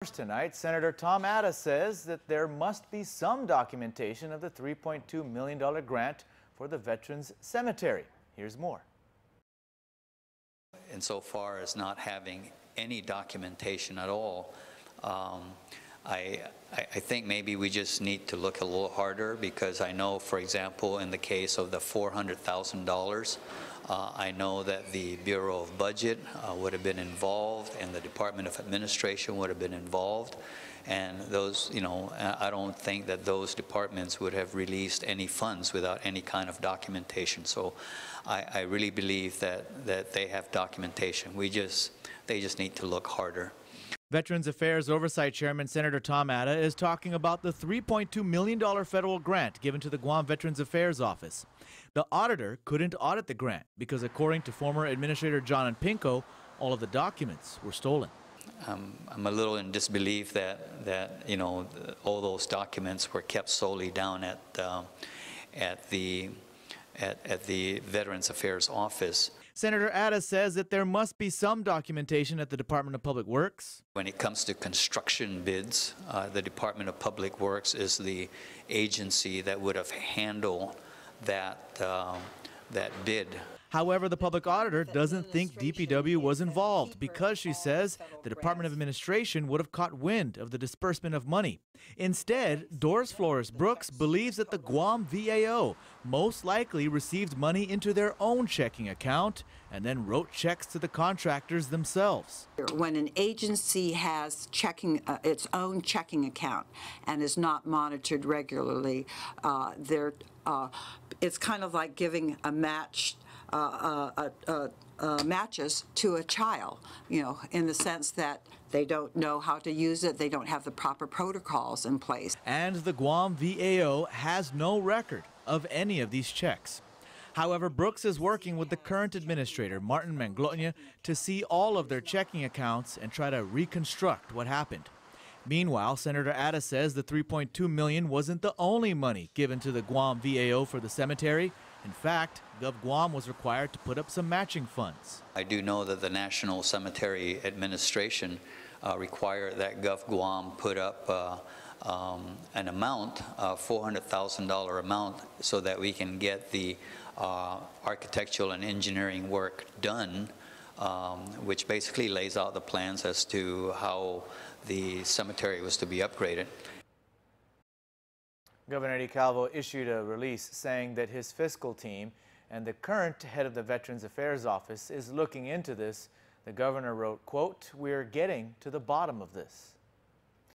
Tonight, Senator Tom Atta says that there must be some documentation of the $3.2 million grant for the Veterans Cemetery. Here's more. Insofar as not having any documentation at all, I think maybe we just need to look a little harder, because I know, for example, in the case of the $400,000, I know that the Bureau of Budget would have been involved, and the Department of Administration would have been involved, and those, I don't think that those departments would have released any funds without any kind of documentation. So I really believe that they have documentation. They just need to look harder. Veterans Affairs Oversight Chairman Senator Tom Atta is talking about the $3.2 million federal grant given to the Guam Veterans Affairs Office. The auditor couldn't audit the grant because, according to former Administrator John Pinko, all of the documents were stolen. I'm a little in disbelief that all those documents were kept solely down at the Veterans Affairs Office. Senator Atta says that there must be some documentation at the Department of Public Works. When it comes to construction bids, the Department of Public Works is the agency that would have handled that bid. However, the public auditor doesn't think DPW was involved because, she says, the Department of Administration would have caught wind of the disbursement of money. Instead, Doris Flores Brooks believes that the Guam VAO most likely received money into their own checking account and then wrote checks to the contractors themselves. When an agency has its own checking account and is not monitored regularly, it's kind of like giving a matches to a child, in the sense that they don't know how to use it, they don't have the proper protocols in place. And the Guam VAO has no record of any of these checks. However, Brooks is working with the current administrator, Martin Manglotnya, to see all of their checking accounts and try to reconstruct what happened. Meanwhile, Senator Atta says the $3.2 million wasn't the only money given to the Guam VAO for the cemetery. In fact, Gov Guam was required to put up some matching funds. I do know that the National Cemetery Administration required that Gov Guam put up an amount, $400,000 amount, so that we can get the architectural and engineering work done, which basically lays out the plans as to how the cemetery was to be upgraded. Governor Eddie Calvo issued a release saying that his fiscal team and the current head of the Veterans Affairs Office is looking into this. The governor wrote, quote, "We're getting to the bottom of this."